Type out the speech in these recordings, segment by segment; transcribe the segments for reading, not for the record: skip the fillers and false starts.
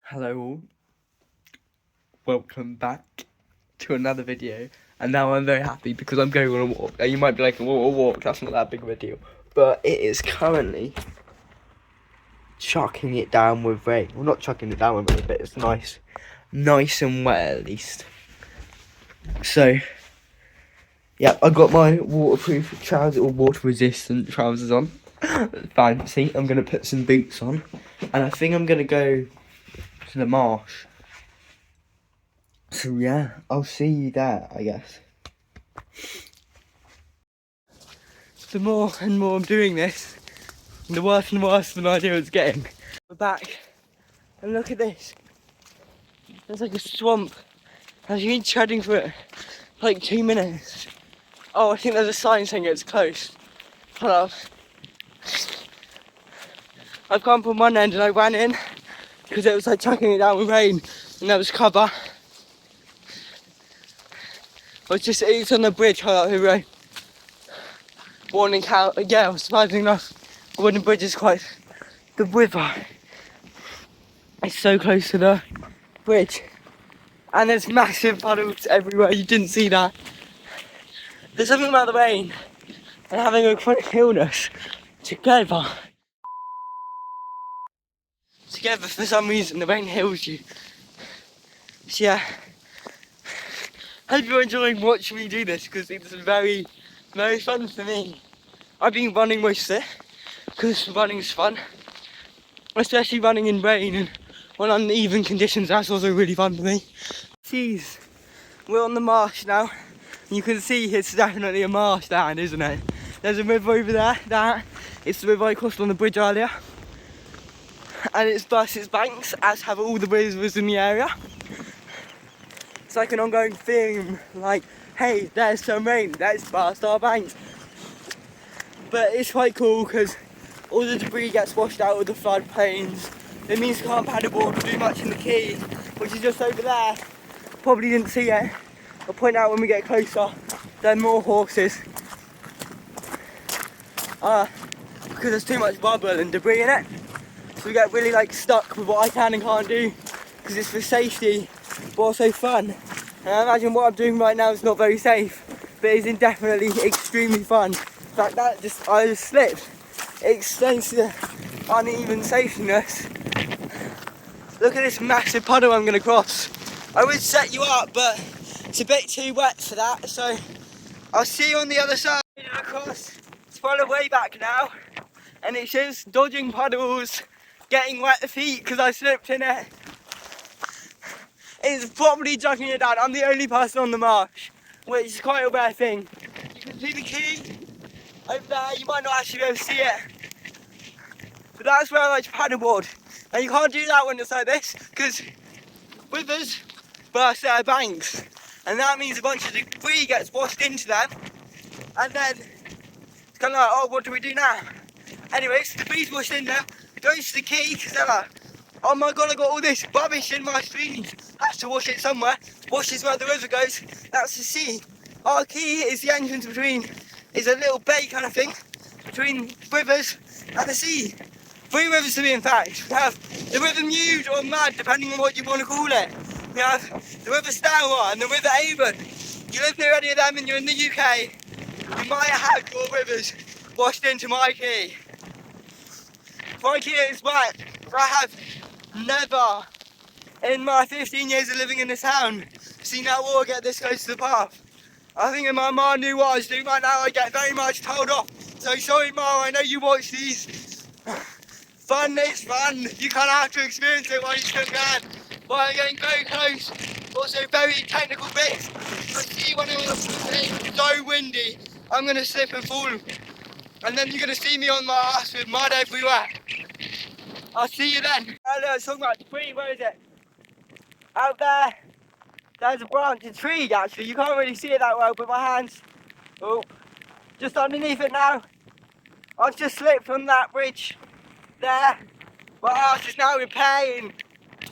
Hello all, welcome back to another video, and now I'm very happy because I'm going on a walk. Now you might be like, a walk, that's not that big of a deal, but it is currently chucking it down with rain. Well, not chucking it down with rain, but it's nice and wet at least. So, yeah, I got my waterproof trousers or water resistant trousers on. Fancy. I'm going to put some boots on, and I think I'm going to go to the marsh. So yeah, I'll see you there, I guess. The more and more I'm doing this, the worse and worse the idea it's getting. We're back, and look at this. There's like a swamp. I've been treading through it for like 2 minutes. Oh, I think there's a sign saying it's closed. Hold up. I've come from one end and I ran in because it was like chucking it down with rain and there was cover. It's on the bridge. Hold up, here we go. Warning cow. Yeah, surprisingly enough, the wooden bridge is quite. The river is so close to the bridge, and there's massive puddles everywhere. You didn't see that. There's something about the rain and having a chronic illness together. Together, for some reason, the rain heals you. So yeah, hope you're enjoying watching me do this because it's very, very fun for me. I've been running most of it because running's fun, especially running in rain and on uneven conditions. That's also really fun for me. Jeez, we're on the marsh now. You can see it's definitely a marsh down, isn't it? There's a river over there. It's the river I crossed on the bridge earlier, and it's burst its banks, as have all the rivers in the area. It's like an ongoing theme, like, hey, there's some rain, let's burst our banks. But it's quite cool because all the debris gets washed out of the floodplains. It means you can't paddleboard or do much in the quay, which is just over there. Probably didn't see it. I'll point out when we get closer. There are more horses. Because there's too much rubble and debris in it. So we get really like stuck with what I can and can't do because it's for safety but also fun. And I imagine what I'm doing right now is not very safe, but it is definitely extremely fun. In fact, I just slipped. It explains the uneven safetyness. Look at this massive puddle I'm going to cross. I would set you up, but it's a bit too wet for that, so I'll see you on the other side. Across, it's far way back now, and it's just dodging puddles, getting wet feet because I slipped in it. It's probably chucking it down. I'm the only person on the marsh, which is quite a rare thing. You can see the quay over there. You might not actually be able to see it, but that's where I like to paddleboard. And you can't do that when it's like this because rivers burst their banks, and that means a bunch of debris gets washed into them, and then it's kind of like, oh, what do we do now? Anyways, the debris washed in there, goes to the quay because they're like, oh my god, I got all this rubbish in my streams. I have to wash it somewhere. Washes where the river goes. That's the sea. Our quay is the entrance is a little bay kind of thing between rivers and the sea. 3 rivers to be in fact. We have the River Mute or Mad, depending on what you want to call it. We have the River Stour and the River Avon. You live near any of them and you're in the UK, you might have your rivers washed into my quay. My quay is wet. I have never, in my 15 years of living in this town, seen that water get this close to the path. I think if my ma knew what I was doing right now, I'd get very much told off. So sorry ma, I know you watch these. Fun is fun. You kind of have to experience it while you still can. But I'm getting very close. Also very technical bits. I see when it's so windy, I'm going to slip and fall. And then you're going to see me on my ass with mud everywhere. I'll see you then. I was talking about the tree, where is it? Out there, there's a branch, a tree actually. You can't really see it that well, but my hands, oh, just underneath it now. I've just slipped from that bridge there. My ass is now in pain.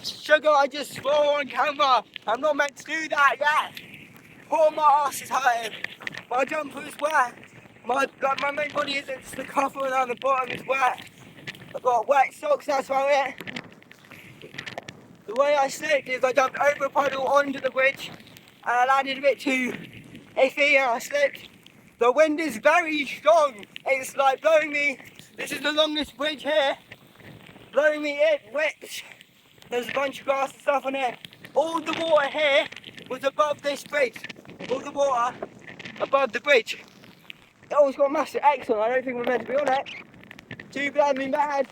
Sugar, I just swore on camera. I'm not meant to do that yet. Poor my ass is hurting. My jumper is wet. My main body isn't, just the cover and on the bottom is wet. I've got wet socks, that's about it. The way I slipped is I jumped over a puddle onto the bridge and I landed a bit too iffy and I slipped. The wind is very strong. It's like blowing me. This is the longest bridge here. Blowing me in, which there's a bunch of grass and stuff on it. All the water here was above this bridge. All the water above the bridge. Oh, it's got massive X on. I don't think we're meant to be on it. Too bloody mad.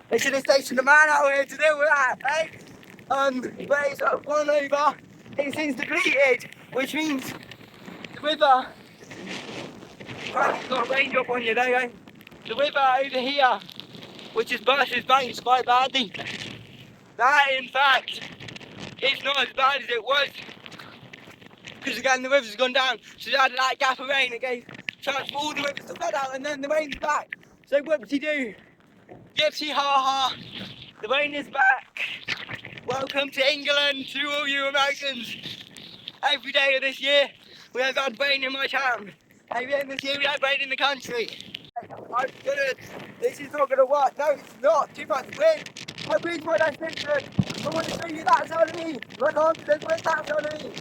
They should have stationed a man out here to deal with that, eh? But it's gone over. It seems depleted, which means the river. Right, it's got a raindrop on you, don't you? The river over here, which has burst its banks quite badly. That, in fact, is not as bad as it was. Because again, the river's gone down, so they had that gap of rain. It gave chance for all the rivers to flood out, and then the rain's back. So whoopsie-doo. Gypsy ha-ha. The rain is back. Welcome to England to all you Americans. Every day of this year, we have had rain in my town. Every day of this year, we have rain in the country. I'm good. This is not going to work. No, it's not. Too much wind. My bridge my destination. I want to show you that side of me. My confidence with that side of me.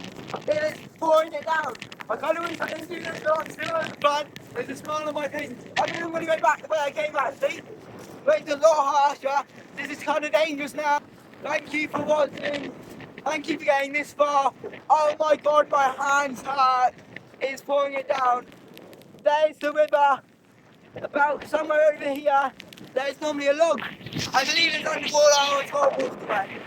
It is pouring it down. I kind of wish I didn't do this, but I'm still having fun. There's a smile on my face. I didn't want to go back the way I came actually. But it's a lot harsher. This is kind of dangerous now. Thank you for watching. Thank you for getting this far. Oh my god, my hands hurt. It's pouring it down. There's the river. About somewhere over here, there's normally a log. I believe it's underwater or it's hot water away.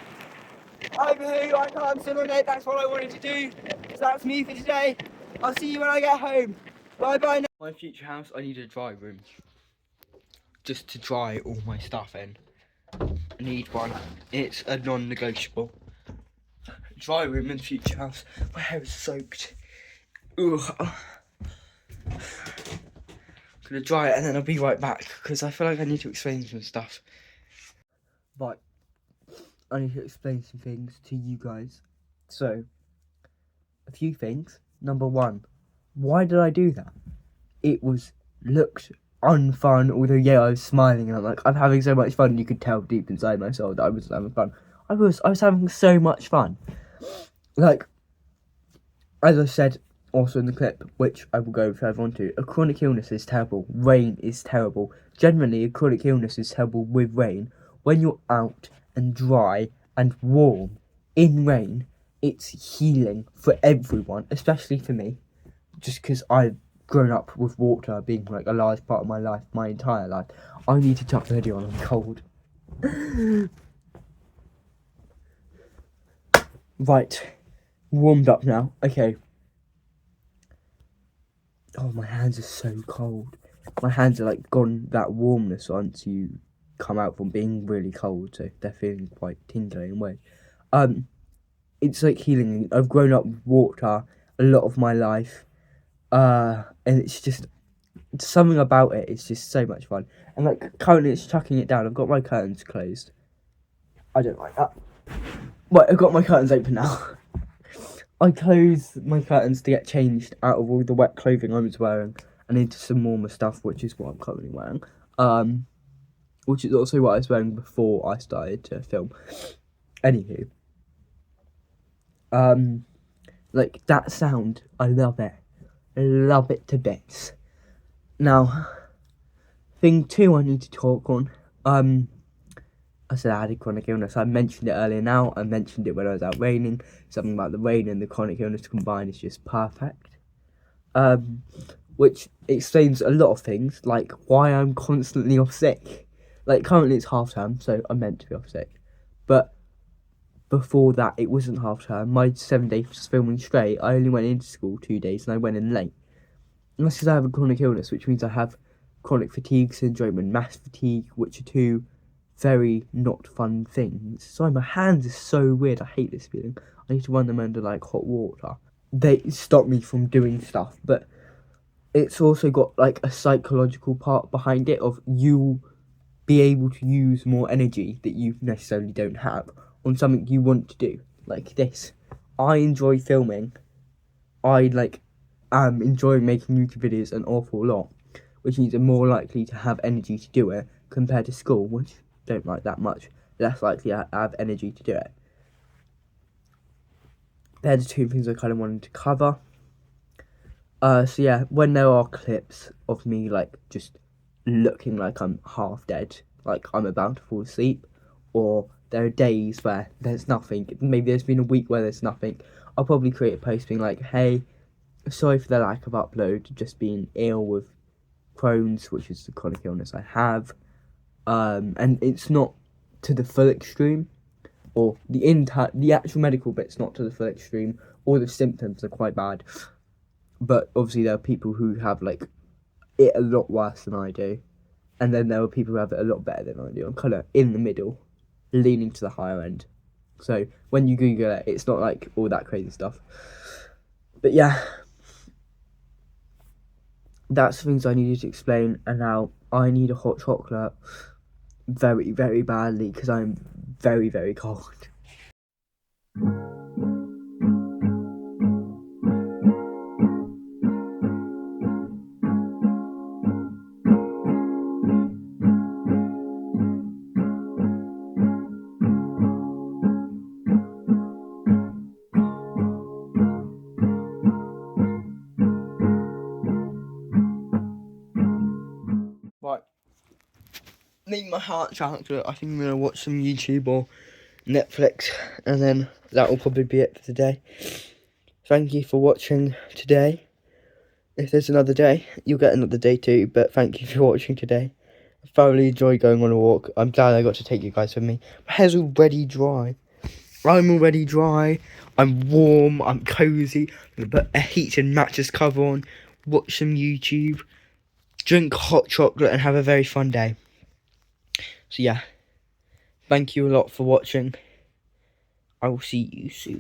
Over here, I can't sit on it. That's what I wanted to do. So that's me for today. I'll see you when I get home. Bye bye now. My future house, I need a dry room. Just to dry all my stuff in. I need one. It's a non-negotiable. Dry room in the future house. My hair is soaked. Ugh. Gonna dry it and then I'll be right back because I feel like I need to explain some stuff. Right, I need to explain some things to you guys. So, a few things. Number one, why did I do that? It looked unfun, although yeah, I was smiling and I'm like, I'm having so much fun. You could tell deep inside myself that I was having fun. I was having so much fun. Like, as I said also in the clip, which I will go further on to, a chronic illness is terrible. Rain is terrible. Generally, a chronic illness is terrible with rain. When you're out and dry and warm in rain, it's healing for everyone, especially for me, just because I've grown up with water being like a large part of my life, my entire life. I need to chuck the hoodie on, I'm cold. Right, warmed up now, okay. Oh, my hands are so cold. My hands are like gone that warmness once you come out from being really cold, so they're feeling quite tingly in a way. It's like healing. I've grown up with water a lot of my life, and it's just something about it. It's just so much fun. And like currently, it's chucking it down. I've got my curtains closed. I don't like that. Right, I've got my curtains open now. I closed my curtains to get changed out of all the wet clothing I was wearing and into some warmer stuff, which is what I'm currently wearing. Which is also what I was wearing before I started to film. Anywho. Like that sound, I love it. I love it to bits. Now, thing two I need to talk on. I said I had a chronic illness. I mentioned it earlier now. I mentioned it when I was out raining. Something about the rain and the chronic illness combined is just perfect. Which explains a lot of things, like why I'm constantly off sick. Like currently it's half term, so I'm meant to be off sick. But before that, it wasn't half term. My 7 days filming straight, I only went into school 2 days and I went in late. And that's because I have a chronic illness, which means I have chronic fatigue syndrome and mass fatigue, which are two very not fun things. Sorry, my hands are so weird. I hate this feeling. I need to run them under like hot water. They stop me from doing stuff, but it's also got like a psychological part behind it of you be able to use more energy that you necessarily don't have on something you want to do, like this. I enjoy filming. I enjoy making YouTube videos an awful lot, which means I'm more likely to have energy to do it compared to school, which I don't like that much. Less likely I have energy to do it. they're the two things I kind of wanted to cover. So yeah, when there are clips of me like just looking like I'm half dead, like I'm about to fall asleep, or there are days where there's nothing, maybe there's been a week where there's nothing, I'll probably create a post being like, hey, sorry for the lack of upload, just being ill with Crohn's, which is the chronic illness I have, and it's not to the full extreme, or the actual medical bit's not to the full extreme, or the symptoms are quite bad. But obviously there are people who have like it a lot worse than I do, and then there are people who have it a lot better than I do. I'm kind of in the middle, leaning to the higher end. So when you Google it, it's not like all that crazy stuff. But yeah, that's the things I needed to explain. And now I need a hot chocolate very, very badly because I'm very, very cold. Right. Need my heart chocolate. I think I'm going to watch some YouTube or Netflix, and then that will probably be it for today. Thank you for watching today. If there's another day, you'll get another day too, but thank you for watching today. I thoroughly enjoyed going on a walk. I'm glad I got to take you guys with me. My hair's already dry. I'm already dry. I'm warm. I'm cozy. I'm going to put a heated mattress cover on, watch some YouTube, drink hot chocolate, and have a very fun day. So yeah, thank you a lot for watching. I will see you soon.